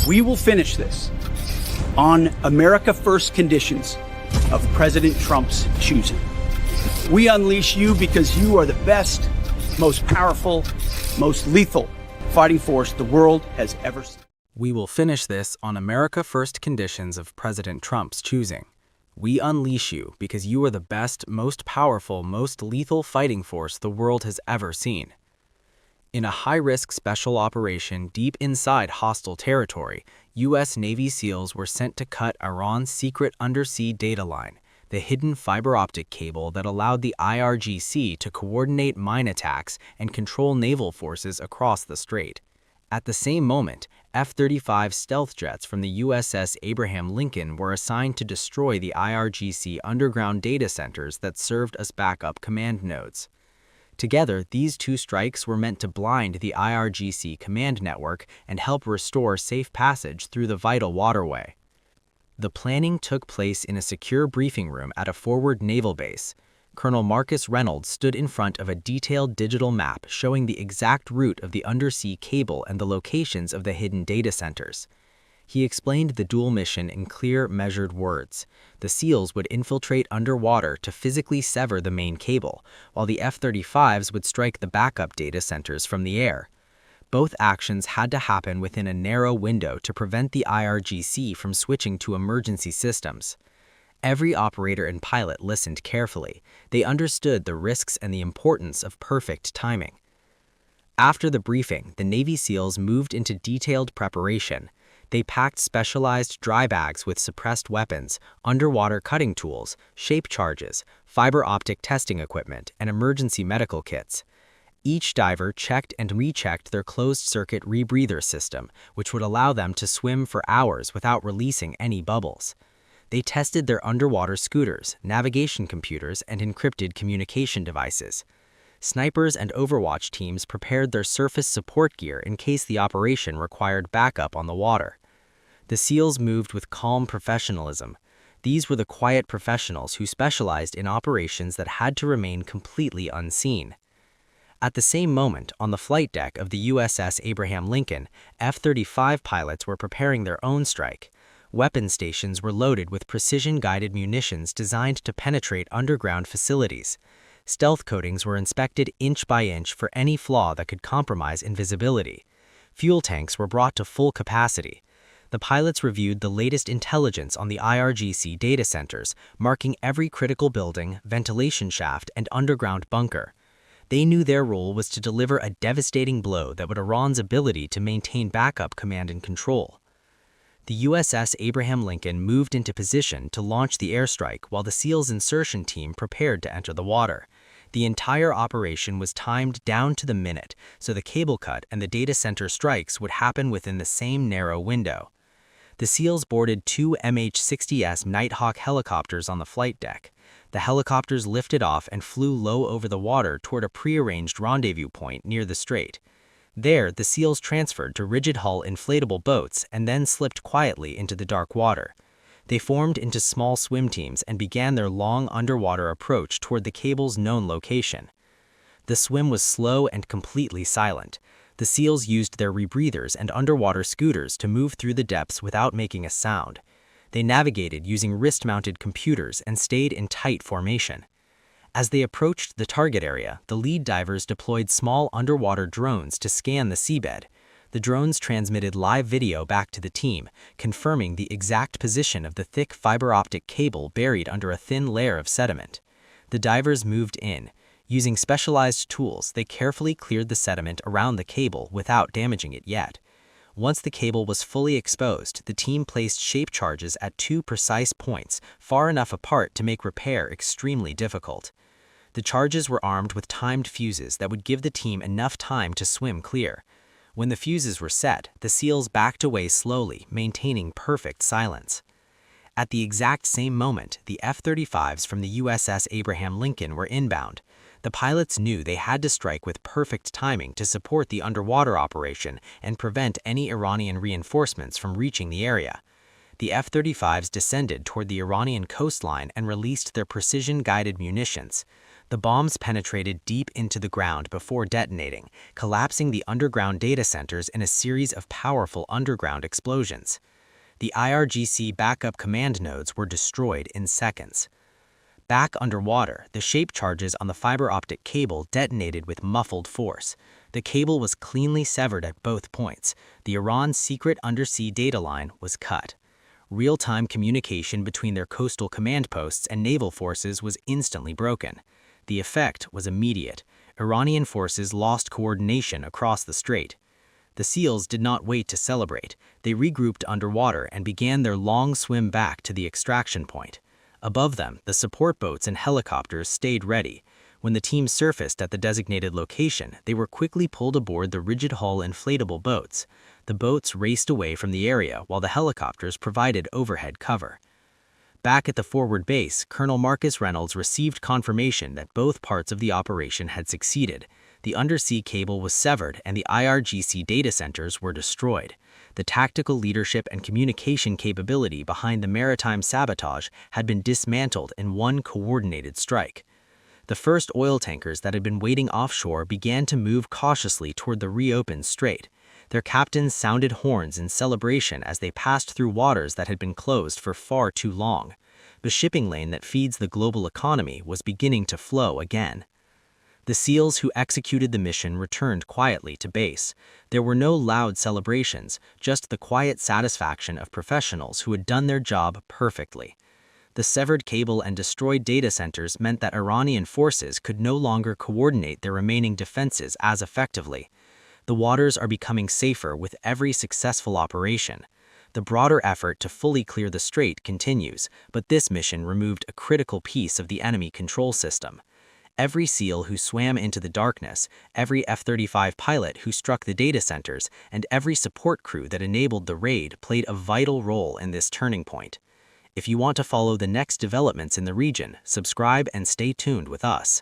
We will finish this on America First conditions of President Trump's choosing. We unleash you because you are the best, most powerful, most lethal fighting force the world has ever seen. We will finish this on America First conditions of President Trump's choosing. We unleash you because you are the best, most powerful, most lethal fighting force the world has ever seen. In a high-risk special operation deep inside hostile territory, U.S. Navy SEALs were sent to cut Iran's secret undersea data line, the hidden fiber-optic cable that allowed the IRGC to coordinate mine attacks and control naval forces across the strait. At the same moment, F-35 stealth jets from the USS Abraham Lincoln were assigned to destroy the IRGC underground data centers that served as backup command nodes. Together, these two strikes were meant to blind the IRGC command network and help restore safe passage through the vital waterway. The planning took place in a secure briefing room at a forward naval base. Colonel Marcus Reynolds stood in front of a detailed digital map showing the exact route of the undersea cable and the locations of the hidden data centers. He explained the dual mission in clear, measured words. The SEALs would infiltrate underwater to physically sever the main cable, while the F-35s would strike the backup data centers from the air. Both actions had to happen within a narrow window to prevent the IRGC from switching to emergency systems. Every operator and pilot listened carefully. They understood the risks and the importance of perfect timing. After the briefing, the Navy SEALs moved into detailed preparation. They packed specialized dry bags with suppressed weapons, underwater cutting tools, shape charges, fiber-optic testing equipment, and emergency medical kits. Each diver checked and rechecked their closed-circuit rebreather system, which would allow them to swim for hours without releasing any bubbles. They tested their underwater scooters, navigation computers, and encrypted communication devices. Snipers and Overwatch teams prepared their surface support gear in case the operation required backup on the water. The SEALs moved with calm professionalism. These were the quiet professionals who specialized in operations that had to remain completely unseen. At the same moment, on the flight deck of the USS Abraham Lincoln, F-35 pilots were preparing their own strike. Weapon stations were loaded with precision-guided munitions designed to penetrate underground facilities. Stealth coatings were inspected inch by inch for any flaw that could compromise invisibility. Fuel tanks were brought to full capacity. The pilots reviewed the latest intelligence on the IRGC data centers, marking every critical building, ventilation shaft, and underground bunker. They knew their role was to deliver a devastating blow that would Iran's ability to maintain backup command and control. The USS Abraham Lincoln moved into position to launch the airstrike while the SEALs insertion team prepared to enter the water. The entire operation was timed down to the minute, so the cable cut and the data center strikes would happen within the same narrow window. The SEALs boarded two MH-60S Nighthawk helicopters on the flight deck. The helicopters lifted off and flew low over the water toward a prearranged rendezvous point near the strait. There, the SEALs transferred to rigid-hull inflatable boats and then slipped quietly into the dark water. They formed into small swim teams and began their long underwater approach toward the cable's known location. The swim was slow and completely silent. The SEALs used their rebreathers and underwater scooters to move through the depths without making a sound. They navigated using wrist-mounted computers and stayed in tight formation. As they approached the target area, the lead divers deployed small underwater drones to scan the seabed. The drones transmitted live video back to the team, confirming the exact position of the thick fiber-optic cable buried under a thin layer of sediment. The divers moved in. Using specialized tools, they carefully cleared the sediment around the cable without damaging it yet. Once the cable was fully exposed, the team placed shape charges at two precise points, far enough apart to make repair extremely difficult. The charges were armed with timed fuses that would give the team enough time to swim clear. When the fuses were set, the SEALs backed away slowly, maintaining perfect silence. At the exact same moment, the F-35s from the USS Abraham Lincoln were inbound. The pilots knew they had to strike with perfect timing to support the underwater operation and prevent any Iranian reinforcements from reaching the area. The F-35s descended toward the Iranian coastline and released their precision-guided munitions. The bombs penetrated deep into the ground before detonating, collapsing the underground data centers in a series of powerful underground explosions. The IRGC backup command nodes were destroyed in seconds. Back underwater, the shape charges on the fiber-optic cable detonated with muffled force. The cable was cleanly severed at both points. The Iran's secret undersea data line was cut. Real-time communication between their coastal command posts and naval forces was instantly broken. The effect was immediate. Iranian forces lost coordination across the strait. The SEALs did not wait to celebrate. They regrouped underwater and began their long swim back to the extraction point. Above them, the support boats and helicopters stayed ready. When the team surfaced at the designated location, they were quickly pulled aboard the rigid-hull inflatable boats. The boats raced away from the area while the helicopters provided overhead cover. Back at the forward base, Colonel Marcus Reynolds received confirmation that both parts of the operation had succeeded. The undersea cable was severed and the IRGC data centers were destroyed. The tactical leadership and communication capability behind the maritime sabotage had been dismantled in one coordinated strike. The first oil tankers that had been waiting offshore began to move cautiously toward the reopened strait. Their captains sounded horns in celebration as they passed through waters that had been closed for far too long. The shipping lane that feeds the global economy was beginning to flow again. The SEALs who executed the mission returned quietly to base. There were no loud celebrations, just the quiet satisfaction of professionals who had done their job perfectly. The severed cable and destroyed data centers meant that Iranian forces could no longer coordinate their remaining defenses as effectively. The waters are becoming safer with every successful operation. The broader effort to fully clear the strait continues, but this mission removed a critical piece of the enemy control system. Every SEAL who swam into the darkness, every F-35 pilot who struck the data centers, and every support crew that enabled the raid played a vital role in this turning point. If you want to follow the next developments in the region, subscribe and stay tuned with us.